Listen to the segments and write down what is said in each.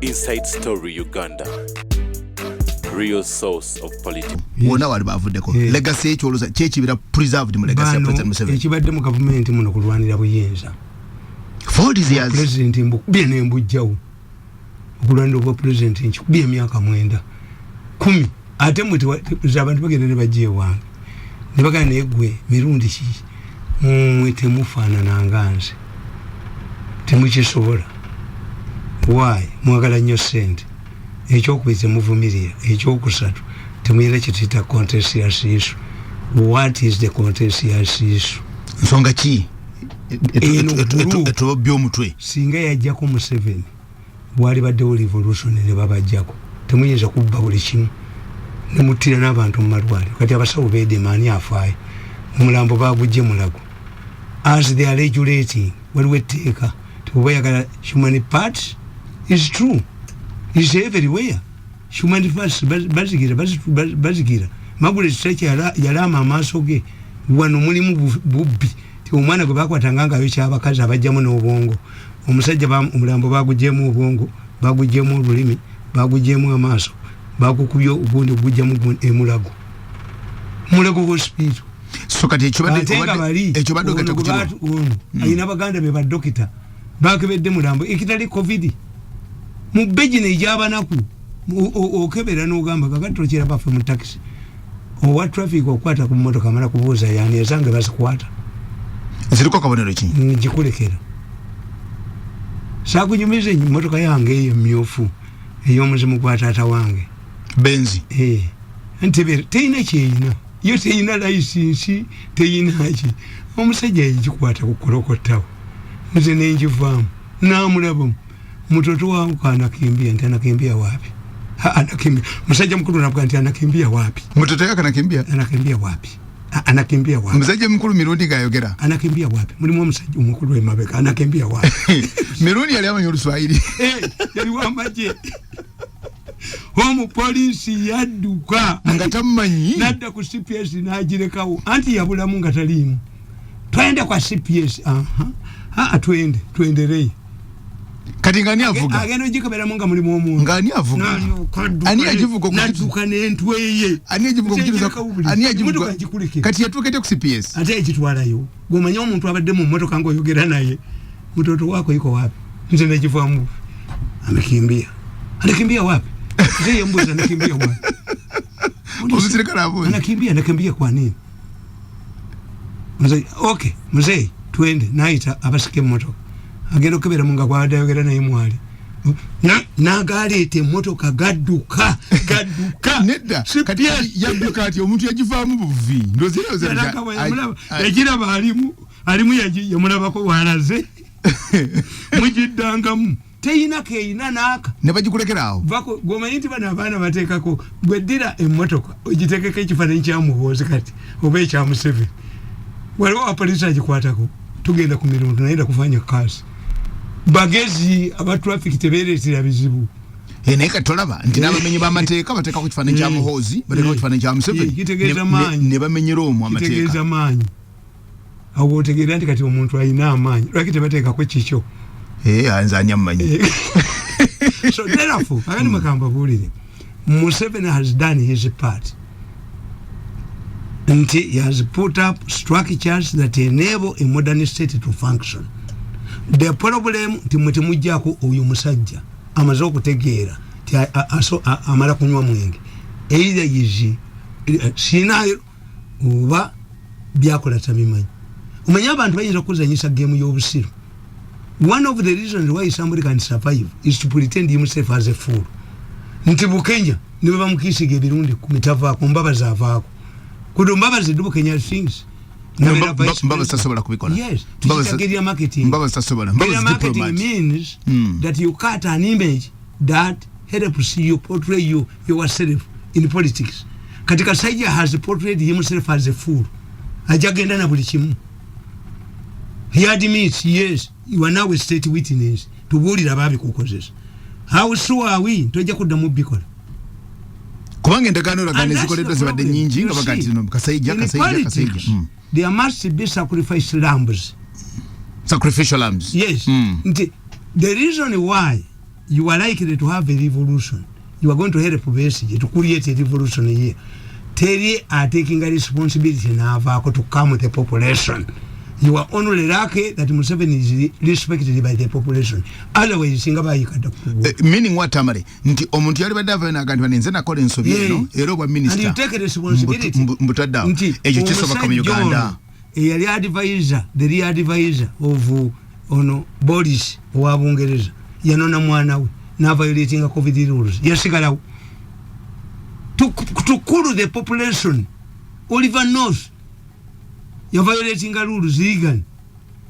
Inside Story Uganda. Real source of politics. Wona wali bavudeko. Legacy ekyoloza kyekibira preserved mu legacy ya President Museveni. Ekibadde mu government muno kulwanira buyinza. 40 years. President mbukubye nembujjawo. Okulwanira obwa president nkikubye emyaka 9. 10. Ate muti abantu bagenda ne bajje wange. Ne bagana negwe Mirundi ki. Mwete mufana nanganze. Temukisobola. Why? Mwagala nnyo sente. Ekyokubize muvumirira. Ekyokusatu temuyira kitita contentious issue. What is the contentious issue? Nsonga ki? Eto byomutwe. Singa yajjako Museveni. Wali baddewo revolution ne babajjako. Temuyinza kubba buli kimu. Nemutira n'abantu mu malwaliro. Kati abasawo beedemaani afaayo. Omulambo baagujje Mulago. As they are regulating, waliwo etteeka tebayagala human parts is true. Is everywhere. Human parts bazigira. Magule kitakya yalama amaaso ge. Wano mulimu bubbi. Omwana gwe bakwatanga nga yokyabakazi abajjamu n'obwongo. Omusajja omulambo baagujjemu obwongo, baagujjemu olulimi, baagujjemu amaaso, baagukubye ogundi ogujjamu Mulago. Mulago hospital. So kati ekibadde ogata kukino. Ayina baganda be badokita. Bakebedde mulambo ekitali covid. Mu bejine ejabanaku okebera n'ogamba kakati kira bafe mu taxi. Owa traffic okwata ku motoka mala kubuuza yani ezange bazikwata. Ziriko kabonero ki? Njikulekera. Sakunyumize motoka yange eyo mmyofu ey'omuzimu gwa taata wange. Benzi. Ntebere teyina kyeyina. Yo teyina license teyina ki. Omusajja yikikwata ku kolokotawo. Nze nenjivaamu. Naamulabamu. Mtoto wangu anakimbia, nti anakimbia wapi? Anakimbia. Musajja mkulu nabuga nti anakimbia wapi? Mtoto yake anakimbia? Anakimbia wapi? Anakimbia wapi? Musajja mkulu Mirundi gayogera. Anakimbia wapi? Mulimu musajja mkulu we mabeka anakimbia wapi? Mirundi yali amanyi Oluswahili. Yali wamaje. Homu polisi yadduka. Nga tamanyi. Nadda ku CPS n'agirekawo. Anti yabulamu nga taliimu. Twende kwa CPS. Twenderei. Kati ngani avuga? Ageno jikabera munga mulimu omuntu. Ngani avuga? Ani ajivuga ku natuka n'entweye. Ani ajivuga kukiruza? Ani ajivuga? Kati yatukete ku CPS. Ate ekitwalayo. Gomanya omuntu abadde mu motoka ngo yogera naye. Mtoto wako yuko wapi? Nze najifamu. Amekimbia. Anakimbia wapi? Nze mbuza anakimbia wapi? Usirekana hapo. Anakimbia kwa nini? Mzee, okay, mzee, twende naita abasike motoka. Agenda okebera munga kwada yogera naye mwali. Nagalete motoka gadduka. Nedda kati yadduka ati omuntu yagivaamu buvi. Ndozira yagiraba alimu yamulabako walaze. Mujiddangamu. Teyina keina naka. Ne bagikulekera awo. Vako gomanyi bana abaana bateekako gweddira emmotoka ogitegeka ekifaananyi kya Muhoozi kati oba ekya Museveni. Waliwo apoliisi agikwatako tugenda ku mirimu tunaenda kufanya kazi. Bagezi aba traffic tebeeretera bizibu. Naye katolaba nti n'abamenyi b'amateeka bateeka ku kifaananyi kya Muhoozi bateeka ku kifaananyi kya Museveni. Kitegeeza maanyi. Ne bamenyera omwo amateeka. Kitegeeza maanyi. Awo otegeera nti kati omuntu alina amaanyi. Lwaki tebateekako kikyo? Anzanya amanyi. So therefore, agani makamba bulire. Museveni has done his part. And he has put up structures that enable a modern state to function. The problem timujjako oyo musajja amaze okutegeera ti amala kunywa mwenge. Either yizi sinayo oba byakola tabimanyi. Umanya abantu bayinza kuzanyisa game y'obusiru. One of the reasons why somebody can survive is to pretend himself as a fool. Nti Bukenya niwe bamukisiga ebirundi kumitava kumbabaza avaako. Kudo mbabazi dubu Kenya things. Mbabazi tasobola kubikola. Yes. Guerrilla marketing. Mbabazi tasobola. Guerrilla marketing means that you cut an image that helps you portray yourself in politics. Katika Saija has portrayed himself as a fool. Ajagenda na buli kimu. He admits, yes, you are now a state witness to bulira ababi kukozesa. How sure are we? Toja kuddamu bikola. Kubanga endagaano lagane zikoleddwa zibadde nnyingi nga bagati no kasayija. There must be sacrificial lambs. Sacrificial lambs. Yes. The reason why you are likely to have a revolution. You are going to help basically to create a revolution here. Terry are taking a responsibility now to come with the population. You are only lucky that Museveni is respected by the population. Otherwise, Singapore you can't. Meaning what, Tamale? Nti omuntu yali badava na gantu nzena kole nsobye no ero bwa minister. And you take a responsibility. Mbutada. Ejo chisoba kama Uganda. Yali advisor, the real advisor of ono Boris wa Bungereza. Yanona mwana we na violating a COVID rules. Yasigala to cool the population. Oliver knows. You're violating the rules, Regan.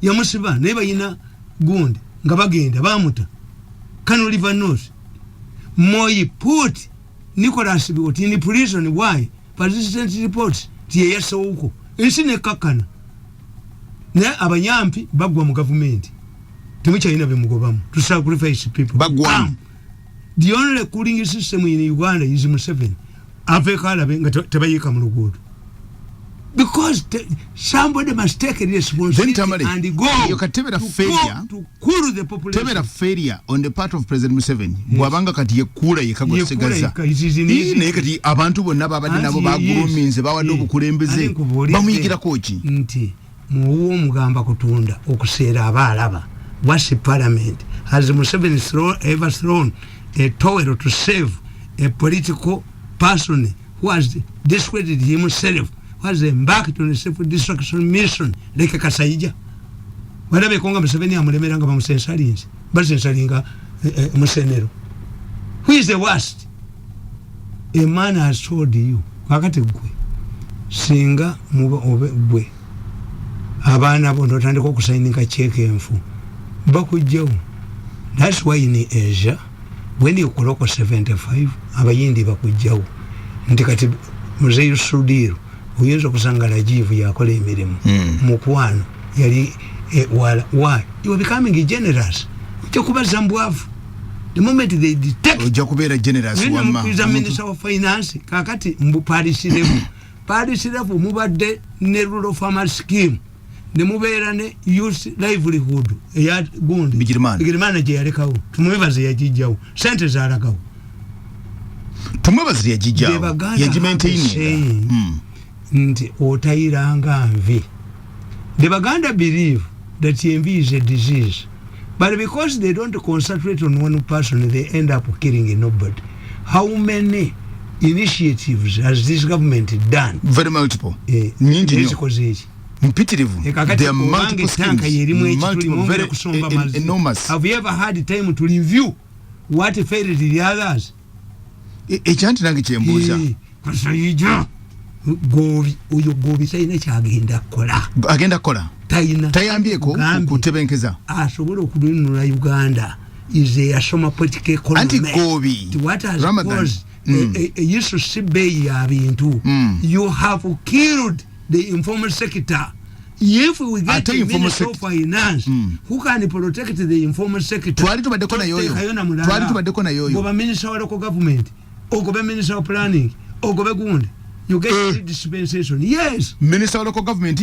Yamusiba, never ina Gund, Gabagenda, Bamuta. Can Oliver knows. Moi put Nicholas Bot in the prison. Why? Persistent reports. Tia Soko. Insine Kakana. Ne Abanyampi, Bagwam government. To which I never move to sacrifice people. Bagwam. The only cooling system in Uganda is Museveni. Africa, Tabayika Mulugood. Because somebody must take a responsibility and go. You can tell a failure to cool the population. Tell a failure on the part of President Museveni. Wabanga kati yekura yekago segaza. Hii nekati abantu bonna babadde nabo bagurumminze bawadde obukulembeze bamuyigira koki. Nti muwo mugamba kutunda okuseera abalaba. What's the parliament? Has Museveni ever thrown a towel to save a political person who has discredited himself? Was embarked on a self-destruction mission like a Kasaija. Whatever Conga Museveni amulemeranga bamusensalinze basensalinga musenero. Who is the worst? A man has told you kakati gwe singa muba obe gwe abaana bondo tandika okusaininga check enfu bakujjawo. That's why in Asia when you koloko 75 abayindi bakujjawo nti kati muzeyu Sudiru uyinza kusangala jivu yakola emirimu mukwano yali why you are becoming generous kuba zambwavu the moment they detect oja kubera generous wama the minister of finance kakati mbu Paris level mubadde ne rural farmer scheme ne mubera ne youth livelihood ya gundi bigirimana je yalekawo tumwebaze yajijjawo sente zalakawo tumwebaze yajijjawo yajimaintain nti otayiranga nvi. The Baganda believe that TMV is a disease, but because they don't concentrate on one person, they end up killing nobody. How many initiatives has this government done? Very multiple. Mpitirivu. There are multiple schemes. Very enormous. Have you ever had time to review what failed the others? Echanti nange chembuza. Kasayija. Gobi uyo gobi sayina kyagenda kola. Agenda kola. Tayambieko kutebenkeza. Asobola okudunula Uganda is a soma political economy. Anti gobi. What has caused a sibei ya bintu. You have killed the informal sector. If we get the Minister of Finance, who can protect the informal sector? Twali tubadeko na yoyo. Goba Minister of Local Government, or Goba Minister of Planning, or Goba Gundi. You get dispensation. Yes. Minister of Local Government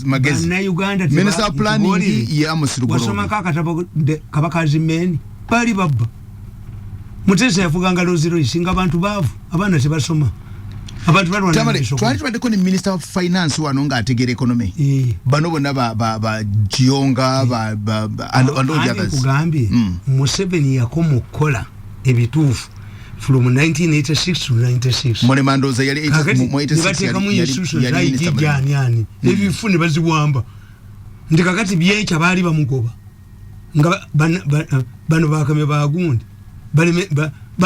magezi. Na Uganda. Minister of Planning ya Musirugoro. Wasoma kaka tabago kabakazi meni. Bali baba. Mutese yafuganga loziro isinga abantu bavu. Abana tebasoma. Abantu balwana. Tamale, twali tubadeko ni Minister of Finance wano nga ategera economy. Bano bonna ba Jionga and all the others. Kugambi. Museveni yakomokola ebitufu. From 1986 to 96. Mone mandoza yali 86 yali ebifune baziwamba. Ndi kakati byecha bali bamugoba. Nga bano bakame bagundi. Bali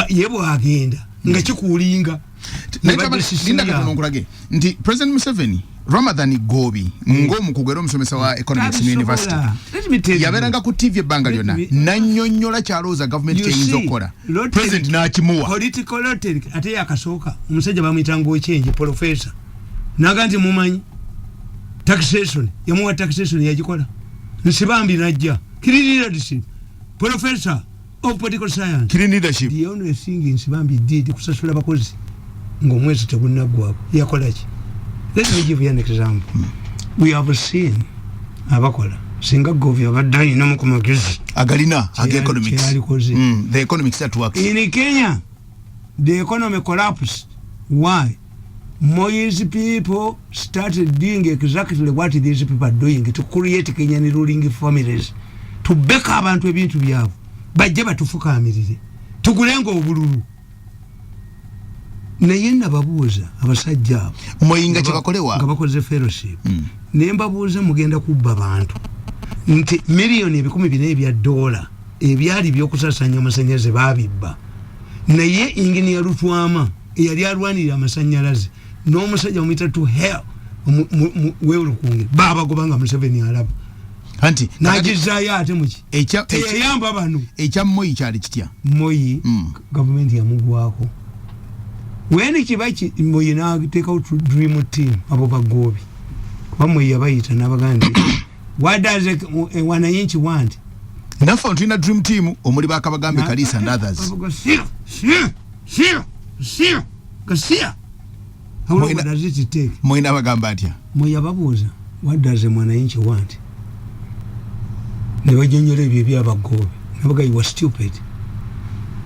yebo agenda. Nga kikulinga. Linda katonongulage. Ndi President Museveni Ramadan Gobi ngomu kugero musomesa wa Economics University. Yaberanga ku TV ebbanga lyonna nannyonnyola kyalooza government kiyinza okukola. President n'akimuwa. Political lottery ate yakasooka omusajja bamuyitanga ochenje professor. Naganti mumanyi taxation yamuwa taxation yagikola. Nsibambi najja. Kiri leadership. Professor of political science. Kiri leadership. The only thing Nsibambi did kusasula bakozi ngomwezi tegunaggwako yakola ki. Let me give you an example. We have seen abakola singa govya badai na mukumagezi agalina economics the economics that works in Kenya. The economy collapsed. Why? Moise people started doing exactly what these people are doing to create Kenyan ruling families, to back up and to be to be have. But Jeba to Fukamiri, to Gulengo Buru. Nayenda Babuza, Abasajab, Moinga Chavakolewa, Gabako's fellowship. Name Babuza Mugenda Kubabantu. Million become a dollar. If you had Biokusa Sanyamasanya Babiba. Naye engineer Rutuama, yali alwanira amasanyalaze n'omusajja omita to hell weerukunge baba gobanga Museveni alaba anti nagizayo ate muki eyamba bano ekya Moi kyali kitya Moi government yamugwako wene kibaki Moi na take out dream team abo bagobi kuba Moi yabayita n'abagandi what does a wananchi want nafa ntuna dream team omuli bakabagambe Kalisa and others Garcia. How long does it take? Moina bagamba atya. Moya babuza. What does a mwananchi want? Never genuinely be abagobe. Never you was stupid.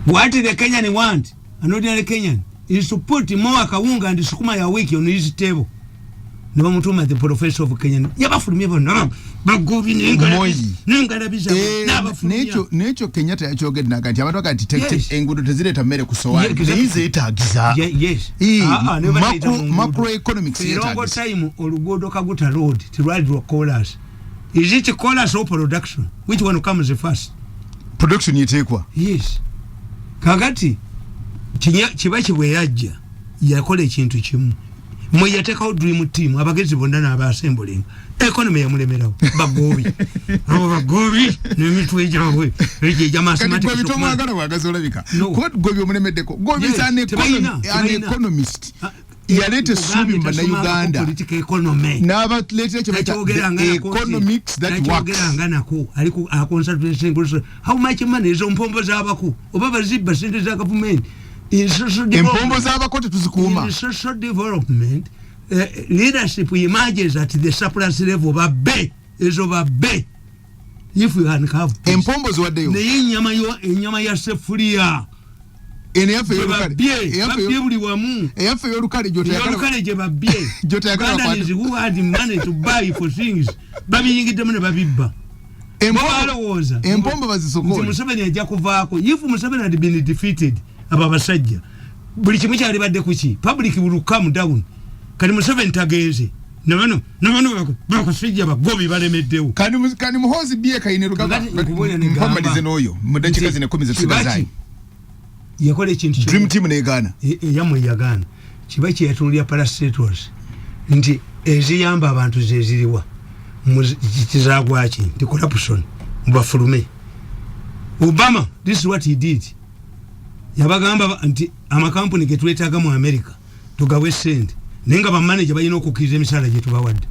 What did the Kenyan want? An ordinary Kenyan is to put more kawunga and sukuma ya wiki on his table. Never mutuma the professor of Kenyan. Yaba for me no. Bagobi necho Kenyatta yachogedde nakati abantu akati engudo tezireta mmere kusowa nize etagiza yes macroeconomics yetagiza time olugodo kaguta road to ride callers is it callers or production which one comes first production yetekwa yes kagati kibachi bwe yajja yakola ekintu kimu mwe yateka dream team abagezi bonna na assembling economy yamulemerawo bagobi nemitwe jawe eje mathematics gobi tomwagala wagazolabika what gobi omulemeddeko gobi an economist yalete subi mbana Uganda political economy naba lete economics that works nako aliko a concentration how much money is ompombo zabako obaba zibba sente za government empombo zabako tuzikuuma in social development leadership emerges at the surplus level of bay is over bay if we can have empombo zwaddeyo ne nyama ya sefulia ene yafe yorukale buli wamu yafe yorukale je babye jotayagala is who had money to buy for things babiyingidde mune babibba empombo bazisokole Museveni ajja kuvaako if Museveni had been defeated ababasajja buli kimu kyali badde kuki public will come down kali Museveni tagenze nabano bakasijja bagobi balemeddewo kani muhozi bie kayine rugaba mpamalize noyo mudakika zine 10 zisigazayi yakole ekintu dream team ne Ghana yamwe ya Ghana kibaki yatunulya parastatals nti eziyamba abantu zeziriwa kizagwaki the corruption mbafulume Obama this is what he did yabagamba nti amakampuni getuletaga mu America tugawe sente nenga ba manager bayina okukiza emisala gye tubawadde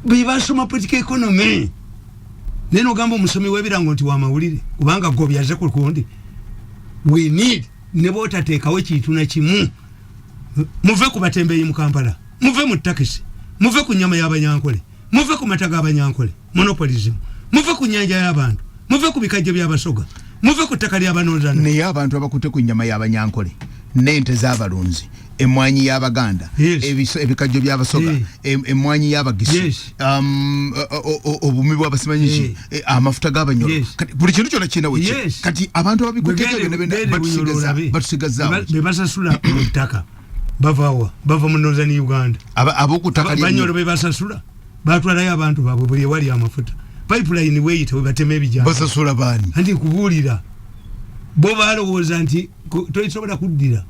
bibasoma political economy neno gambo musomi webirango nti wa mawulire kubanga gobi yaze ku kundi we need nebo tateekawo kitu na kimu muve ku batembeyi mu Kampala muve mu takisi muve ku nyama y'abanyankole muve ku mataga abanyankole monopolism muve ku nyanja y'abantu muve ku bikajje by'abasoga muve ku ttaka ly'abanozana ne y'abantu abakutte ku nyama y'abanyankole n'ente z'abalunzi emwanyi y'Abaganda ebikajjo by'abasoga emwanyi y'Abagisi obumi bw'abasimanyizi amafuta g'abanyolo buli kintu kyonna kirina weki kati abantu ababikutte batusigaza bebasasula ttaka bava mu Northern Uganda ab'okutaka banyolo bebasasula batwalayo abantu baabwe buli ewali amafuta pipeline weyita we batema ebijja basasula baani anti kubuulira bo balowooza nti toyisobola kuddira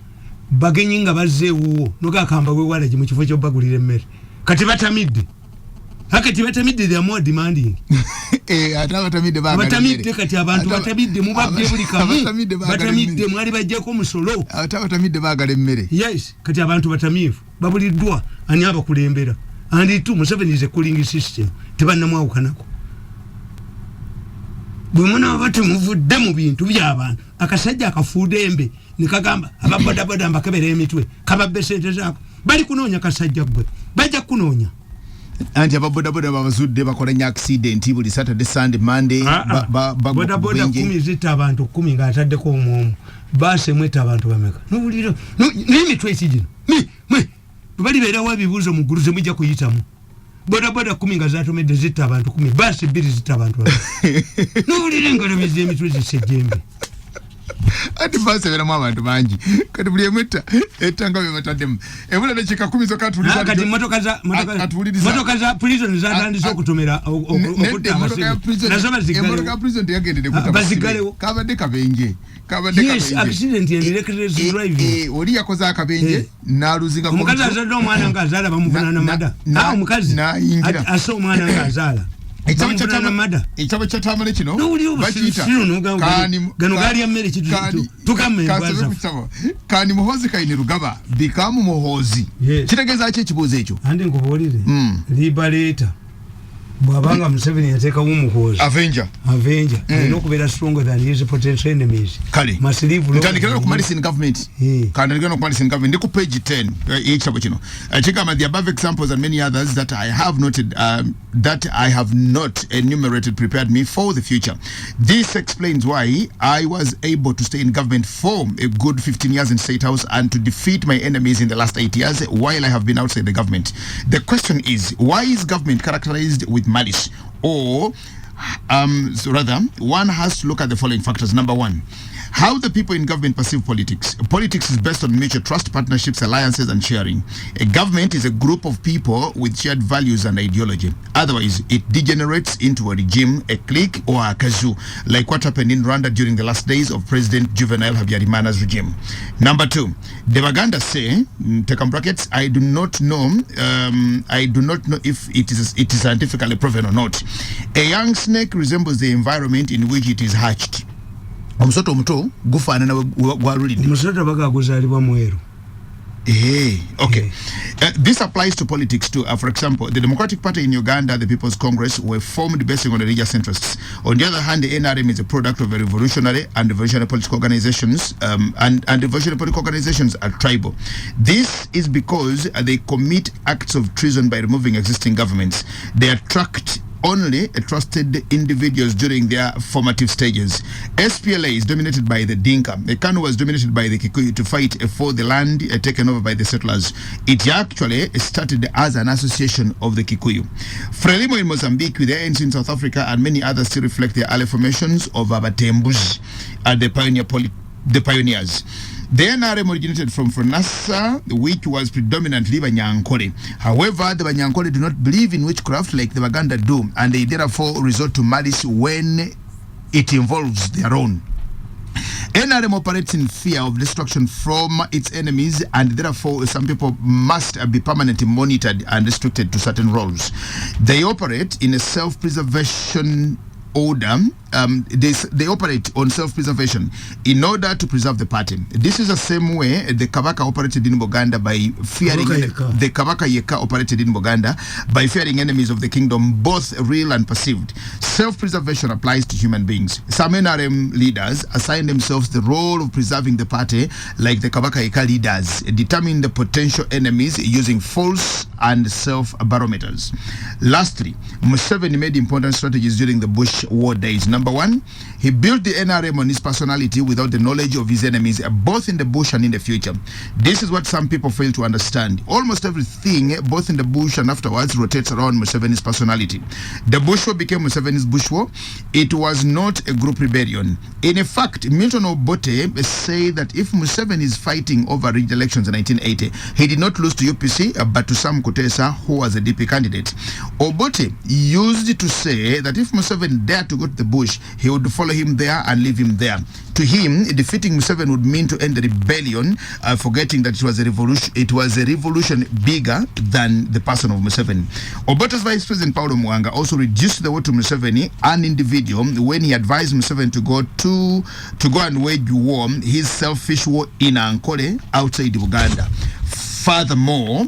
bagenyi nga bazzeewuwo nokakamba wewala gye mu kifo ky'obbagulira emmere kati batamidde hakati batamidde they are more demanding ate batamidde kati abantu batamidde mubabye buli kamu batamidde mwali bajjako omusolo ate batamidde baagala emmere yes kati abantu batamiivu babuliddwa ani abakulembera and itu Museveni is a cooling system tebannamwawukanako bwe muna bati muvudde mu bintu by'abantu akasajja akafuude embe nikagamba ababodaboda mbakebera emitwe kababbe sente zaako bali kunoonya kasajja gwe bajja kunoonya anti ababodaboda babazudde bakola nya accident buli Saturday Sunday Monday bodaboda 10 zita abantu 10 nga ataddeko omuomu base mweta abantu bameka nobuliro n'imitwe ekigino bali beera wabibuuzo mu ggulu temujja kuyitamu bodaboda 10 nga zatomedde zita abantu 10 base 2 zita abantu nobuliro engalo emitwe zisejjembe ati base beramu abantu bangi kati buli emwetta etanga bye bataddemu ebula dakika 10 zokatuliza kati motoka za prison zatandise okutomera okutta nasaba zigale bazigalewo kabadde kabenje yes accident and reckless driving oli yakoze akabenje naluzinga omukazi azadde omwana nga azaala bamuvunana mada omukazi asa omwana nga azaala ekitabo kya Tamale kino bakiyita gano gali emmere kani muhozi kaine rugaba bikamu muhozi kitegeeza ki ekibuuzo ekyo andi nkubuulire liberator bwabanga Museveni yateekawo omuhozi Avenger alina okubeera stronger than his potential enemies ntandikira ku Madison government ndi ku page 10 ekitabo kino kigamba the above examples and many others that I have noted that I have not enumerated prepared me for the future. This explains why I was able to stay in government for a good 15 years in State House and to defeat my enemies in the last 8 years while I have been outside the government. The question is, why is government characterized with malice? Or rather, one has to look at the following factors. Number one, how the people in government perceive politics. Politics is based on mutual trust, partnerships, alliances, and sharing. A government is a group of people with shared values and ideology. Otherwise, it degenerates into a regime, a clique, or a kazoo, like what happened in Rwanda during the last days of President Juvenal Habyarimana's regime. Number two, the Baganda say, take on brackets, I do not know if it is scientifically proven or not. A young snake resembles the environment in which it is hatched. Omusoto omuto gufaanana gwalulidde omusoto bagaguzaalibwa mweru. Okay. This applies to politics too. For example, the Democratic Party in Uganda, the People's Congress, were formed based on religious interests. On the other hand, the NRM is a product of a revolutionary political organizations, and revolutionary political organizations are tribal. This is because they commit acts of treason by removing existing governments. They attract only trusted individuals during their formative stages. SPLA is dominated by the Dinka. The KANU was dominated by the Kikuyu to fight for the land taken over by the settlers. It actually started as an association of the Kikuyu. Frelimo in Mozambique, with the ANC in South Africa, and many others still reflect the early formations of Abatembus and the pioneers. The NRM originated from Fronasa, which was predominantly Banyankole. However, the Banyankole do not believe in witchcraft like the Baganda do, and they therefore resort to malice when it involves their own. NRM operates in fear of destruction from its enemies, and therefore some people must be permanently monitored and restricted to certain roles. They operate in a self-preservation order. They operate on self-preservation in order to preserve the party. This is the same way the Kabaka operated in Buganda by fearing the Kabaka Yeka operated in Buganda by fearing enemies of the kingdom, both real and perceived. Self-preservation applies to human beings. Some NRM leaders assign themselves the role of preserving the party, like the Kabaka Yeka leaders determine the potential enemies using false and self-barometers. Lastly, Museveni made important strategies during the Bush war days. Number one, he built the NRM on his personality without the knowledge of his enemies, both in the bush and in the future. This is what some people fail to understand. Almost everything, both in the bush and afterwards, rotates around Museveni's personality. The Bush War became Museveni's Bush War. It was not a group rebellion. In fact, Milton Obote said that if Museveni is fighting over rigged elections in 1980, he did not lose to UPC, but to Sam Kutesa, who was a DP candidate. Obote used to say that if Museveni dared to go to the bush, he would follow him there and leave him there. To him, defeating Museveni would mean to end the rebellion, forgetting that it was a revolution. It was a revolution bigger than the person of Museveni. Obote's Vice President Paulo Mwanga also reduced the war to Museveni, an individual, when he advised Museveni to go and wage war, his selfish war in Ankole outside Uganda. Furthermore,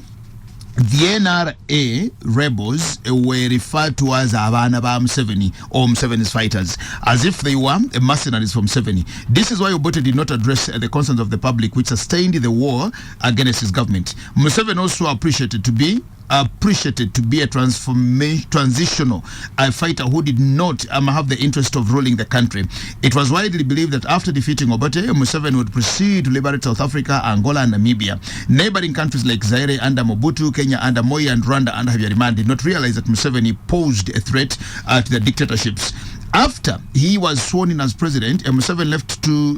the NRA rebels were referred to as Abana ba Museveni or Museveni's fighters, as if they were mercenaries from Museveni. This is why Obote did not address the concerns of the public, which sustained the war against his government. Museveni also appreciated to be appreciated to be a transitional fighter who did not have the interest of ruling the country. It was widely believed that after defeating Obote, Museveni would proceed to liberate South Africa, Angola and Namibia. Neighboring countries like Zaire under Mobutu, Kenya under Moi and Rwanda under Habyarimana did not realize that Museveni posed a threat to the dictatorships. After he was sworn in as president, Museveni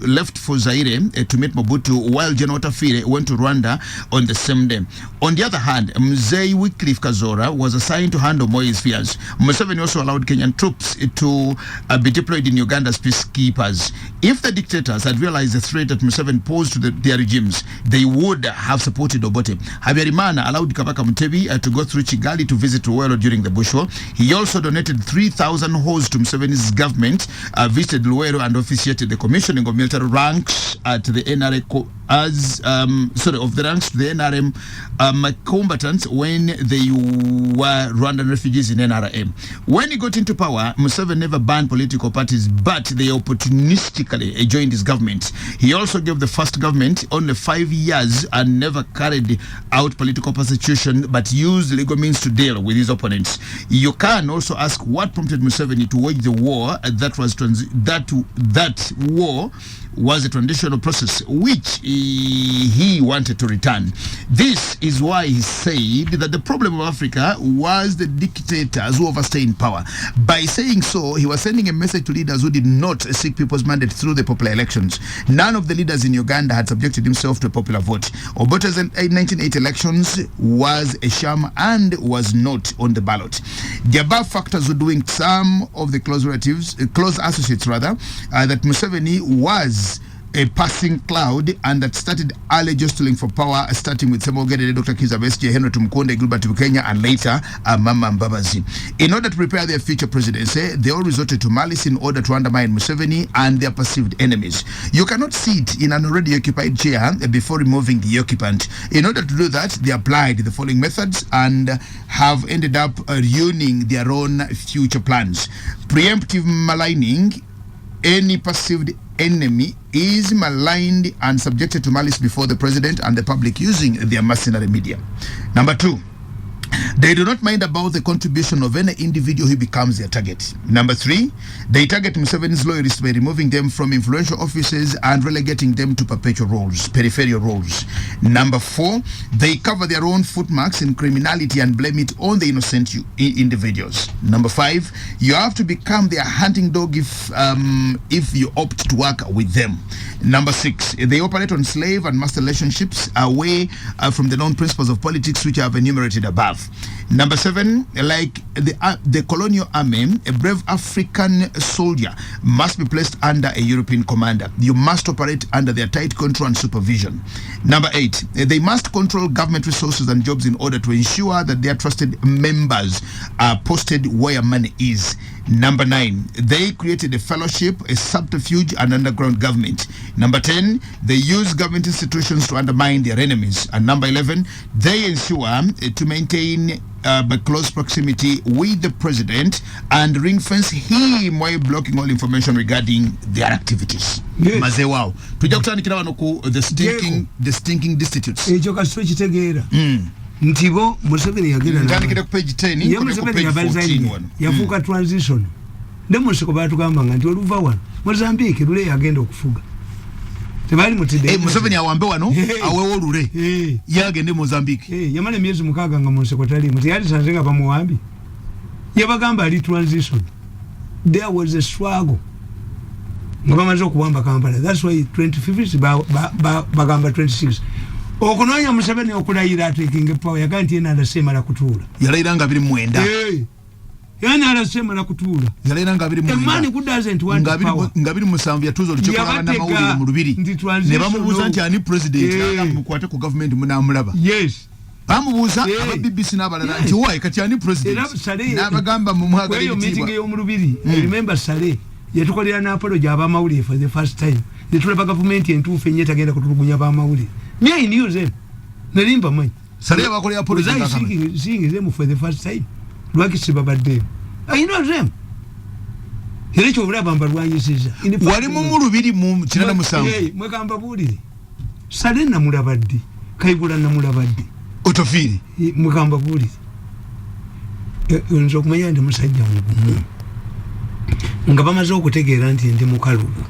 left for Zaire to meet Mobutu, while General Tafire went to Rwanda on the same day. On the other hand, Mzee Wycliffe Kazora was assigned to handle Moi's fears. Museveni also allowed Kenyan troops to be deployed in Uganda as peacekeepers. If the dictators had realized the threat that Museveni posed to their regimes, they would have supported Obote. Habyarimana allowed Kabaka Mutebi to go through Kigali to visit Luwero during the bush war. He also donated 3,000 horses to Museveni's government, visited Luwero and officiated the commissioning of military ranks at the NRA of the ranks to the NRM combatants when they were Rwandan refugees in NRM. When he got into power, Museveni never banned political parties, but they opportunistically joined his government. He also gave the first government only 5 years and never carried out political persecution, but used legal means to deal with his opponents. You can also ask what prompted Museveni to wage the war that war was a transitional process which he wanted to return. This is why he said that the problem of Africa was the dictators who overstayed in power. By saying so, he was sending a message to leaders who did not seek people's mandate through the popular elections. None of the leaders in Uganda had subjected himself to a popular vote. Obote's 1980 elections was a sham and was not on the ballot. The above factors were doing some of the close associates that Museveni was a passing cloud and that started early jostling for power, starting with Samuel Gedede, Dr. Kizza Besigye, Henry Tumukunde, Gilbert Bukenya, and later Mama Mbabazi. In order to prepare their future presidency, they all resorted to malice in order to undermine Museveni and their perceived enemies. You cannot sit in an already occupied chair before removing the occupant. In order to do that, they applied the following methods and have ended up ruining their own future plans. Preemptive maligning. Any perceived enemy is maligned and subjected to malice before the president and the public using their mercenary media. Number 2, they do not mind about the contribution of any individual who becomes their target. Number 3, they target Museveni's loyalists by removing them from influential offices and relegating them to peripheral roles. Number 4, they cover their own footmarks in criminality and blame it on the innocent individuals. Number 5, you have to become their hunting dog if you opt to work with them. Number 6, they operate on slave and master relationships away from the known principles of politics which I have enumerated above. Number 7, like the colonial army, a brave African soldier must be placed under a European commander. You must operate under their tight control and supervision. Number 8, they must control government resources and jobs in order to ensure that their trusted members are posted where money is. Number 9, they created a fellowship, a subterfuge, and underground government. Number 10, they use government institutions to undermine their enemies. And number 11, they ensure to maintain by close proximity with the president and ring fence him while blocking all information regarding their activities. Yes. Maze wow. Tuja kutandikira wano ku the stinking destitutes. Ejo kasito kitegeera. Ntibo Museveni yagenda ndandikira ku page 10 ko ku page 14 wano. Yafuka transition. Ndemo siko batugamba nti oluva wano. Mozambique lule yagenda okufuga. Tebali mutide. Museveni awambe wano awewo lule. Yagende Mozambique. Yamale myezi mukaga nga mu sekretari muti yali sanzenga bamuwambi. Yabagamba ali transition. There was a struggle. Ngabamaze okuwamba Kampala. That's why 2050 bagamba 26. Okunonya Museveni okulayira taking power yakanti ena alasema la kutuula. Yalayira nga 29. Yana alasema la kutuula. Yalayira nga 29. A man who doesn't want power. Nga 27 yatuzo luchokola na mawuli mu lubiri. Ne bamubuuza nti ani president nga mukwate ku government munamulaba. Yes. Bamubuuza aba BBC n'abalala nti why kati ani president. N'abagamba mu mwaga litibwa. Meeting yo mu lubiri. Remember Sale yatukolera na apology aba mawuli for the first time. Netulaba government entuufu enye tagenda kutulugunya ba mawuli. Me I knew them. Nalimba mwe. Sale bakolera apology seeing them for the first time. Lwaki sibabadde. I know them. Hirecho obulaba mbalwanyisiza. Wali mu lubiri mu kinana musanvu. Mwegamba bulire. Sale na mulabadde. Kaibula na mulabadde. Otofiri. Mugamba buli. Nzo kumanya ndi musajja mugumu. Nga bamaze okutegeera nti ndi mukalubu.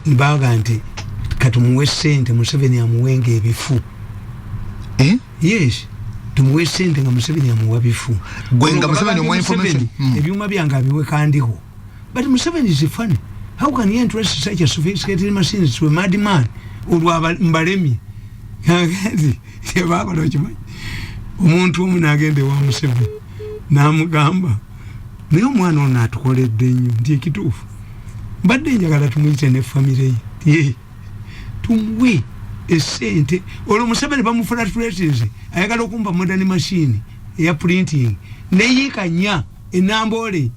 Mbaga nti katumuwe sente Museveni amuwenge ebifu. Yes. Tumuwe sente nga Museveni amuwa bifu. Gwenga Museveni omwa information. Ebyuma byanga abiwe kandiho. But Museveni is funny. How can he entrust such a sophisticated machines to a madman? Ulwa mbalemi. Kagezi. Yabako lochimanyi. Omuntu omunagende wa Museveni. Namugamba. Naye omwana ono atukoledde nnyo nti ekituufu. Mbadde njagala tumuyite ne famire ye. Tumuwe esente. Olwo Museveni bamufulaturetize. Ayagala okumpa modern machine eya printing. Neyikanya enambole.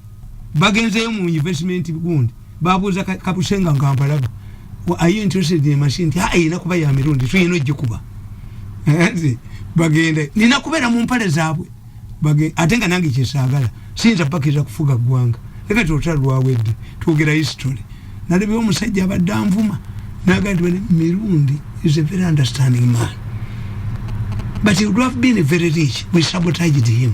Bagenzeyo mu investment gundi. Babuuza Kapusenga Nkambalaba. Are you interested in a machine? Ina kuba ya Mirundi. Tuyino jikuba. Bagende. Nina kubera mu mpale zaabwe. Atenga nangi kyesagala. Sinza pakiza kufuga gwanga. Leka tutalwa wedde. Tugira history. Nalebe omusajja abadde anvuma. Nagandi Mirundi is a very understanding man. But he would have been very rich. We sabotaged him.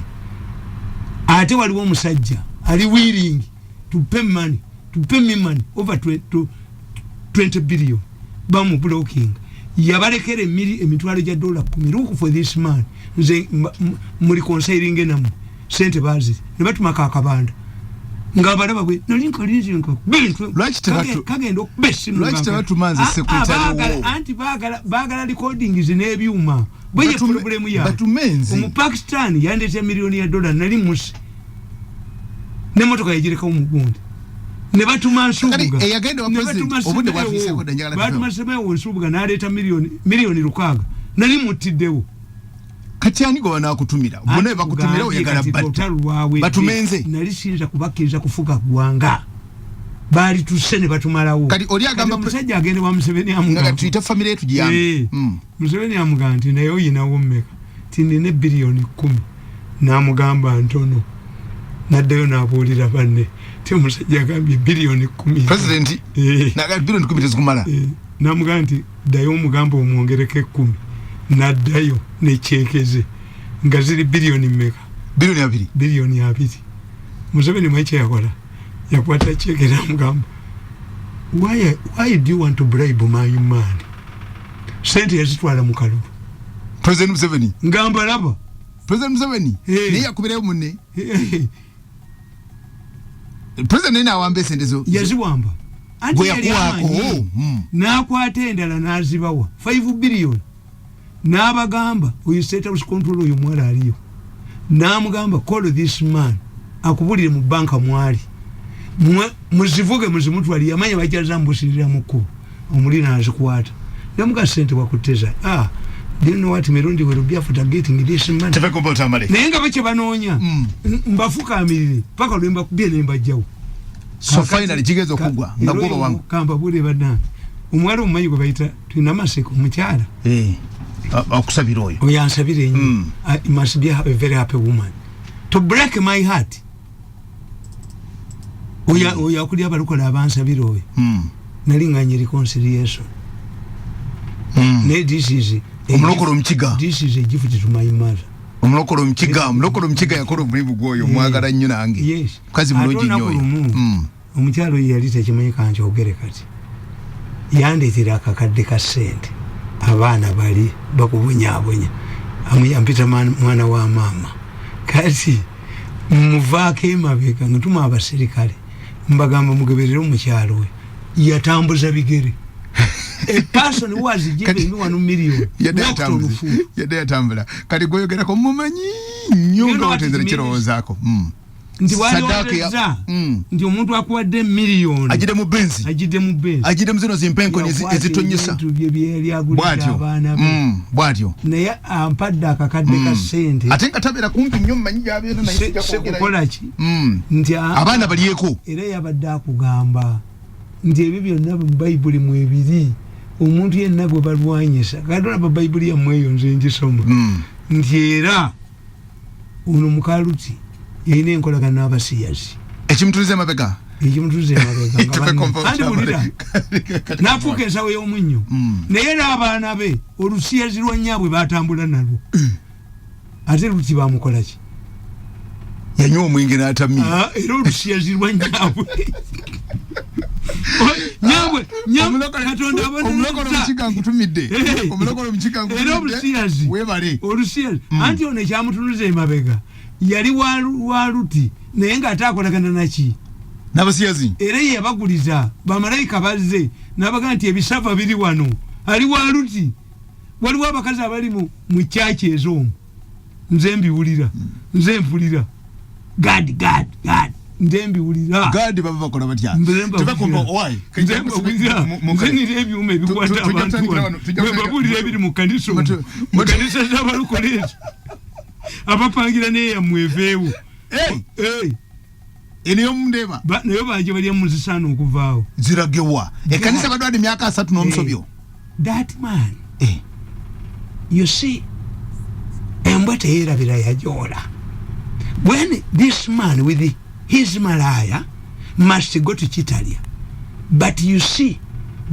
Ate waliwo omusajja ali willing to pay money, to pay me money over 20 billion. Bamu blocking. Yabalekere emitwalo gya $10 10 for this man. Nze muri considering enamu. Sente bazi. Ne batumaka akabanda. Ngabalaba bwe nolinko linko. Kagenda okubesimu. Lwaki tebatumanze secretary. Anti bagala recording zinebyuma. Bwe problem ya. Batumenze. Mu Pakistan yandete $1,000,000 nali musi. Ne motoka yajireka umugundi. Ne batuma nsubuga. Eyagenda wa president obudde bwafise ko danjala. Batuma semewo nsubuga naleta milioni lukaga. Nali mutiddewo. Kati ani go banakutumira. Bone bakutumira oyagala batumenze. Nali sinza kubakiriza kufuga gwanga. Bali tusene batumalawo. Kati oli agamba musajja agende wa Museveni amugamba. Nga tuita family yetu giyambe. Museveni amugamba nti naye oyina wommeka. Tindine $10,000,000. Namugamba ntono. Naddayo nabuulira banne. Musajja agambye $10,000,000. President naga $10,000,000 tezikumala. Namugamba nti dayo omugamba omwongereko 10. Naddayo nekyekeze nga ziri $2,000,000 mmeka. $2,000,000. Museveni mwekye yakola. Yakwata cheke namugamba. Why do you want to bribe my man? Sente yazitwala mu kalubu. President Museveni. Ngamba laba. President Museveni. Naye yakubireyo munne. President nina awambe sente zo. Yaziwamba. Gwe yakuwako. Nakwata endala nazibawa. $5 billion. Nabagamba uyu state house control uyu mwala aliyo. Namugamba call this man. Akubulire mu banka mwali. Muzivuge muzimutwali yamanye bajaza mbusirira mukuru. Omulina azikwata. Namuga sente wakuteza. Do you know what Mirundi will be after getting this man? Tefeko bota Tamale. Nenga bache banoonya. Mbafuka amirire. Paka lwemba kubye nemba jawu. So finally jigezo kugwa. Ngagoba wangu. Kamba bule bana. Omwalo omumanyi gwe bayita tulina maseko mukyala. Okusabira oyo. Oyansabire nnyo. I must be a very happy woman. To break my heart. Oya kuli abalukola abansabira oyo. Nalinganye reconciliation. Ne this is omulokolo mkiga. This is a gift to my mother. Omulokolo mkiga yakola obulibu gwoyo mwagala nnyo nange. Yes. Kazi mulungi nnyo oyo. Omukyalo yali takimanyi kanje ogere kati. Yandetera akakadde ka sente. Abaana bali bakubunyabunya. Amuyambita mwana wa mama. Kati muvaako emabega ntuma abaserikale. Mbagamba mugeberero mukyalo we. Yatambuza bigere. A person who was giving me $1 million. Yadde atambula. Kati goyogera ko mumanyi nnyo otenzera kirowoozo zaako. Ndi waliweza. Ndi omuntu akuwadde $1,000,000. Ajide mu benzi. Ajide mu zino zimpenko ezitonyesa. Bwatyo. Naye ampadde akakadde ka sente. Ate nga tabeera kumpi nnyo mmanyi gy'abeera naye sijja kwogera. Kukola ki? Nti abaana balyeko. Era yabadde akugamba nti ebyo byonna mu Bayibuli mu ebiri. Omuntu yenna bwe balwanyisa. Kati olaba Bayibuli yammwe eyo nze ngisoma. Nti era ono Mukaluti yalina enkolagana n'abasiyazi. Ekimutuliza emabega. ekimutuze mabega andi mulira nafuka ensawo y'omunnyo naye n'abaana be olusiyazi lwa nnyabwe batambula nalwo ate luti bamukola ki yanywa omwenge n'atamira era olusiyazi lwa nnyabwe olusiyazi anti ono ekyamutunuza emabega yali wa luti naye ng'ate akolagana naki n'abasiyazi era yabaguliza bamalayika bazze n'abaga nti ebisava biri wano ali wa luti waliwo abakazi abali mu kyaki ez'omu nze mbiwulira nze mpulira gad nze mbiwulira gadi baba bakola batya tebakomba why nze nira ebyuma ebikwata abantu babulira ebiri mu kanisa mu kanisa z'abalukoleezi abapangira neyammweveewo eniyo mundeba naye banje bali muzisaana okuvaawo ziragewa ekanisa badwade myaka 3 n'omusobyo that man you see embwa teyerabira yajola when this man with his malaya must go to Chitalia, but you see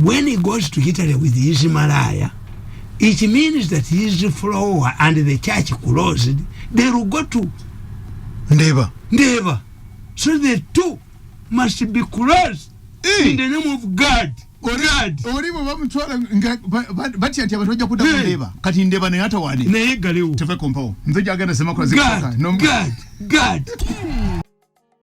when he goes to Chitalia with his malaya, it means that his flower and the church closed, they will go to Ndeba. So the two must be closed in the name of God. Oribo bamutwala bati ati abatoja kuda Ndeba kati Ndeba ne hata wali naye galewo tefe kompao nzoja agenda sema kwa zikaka God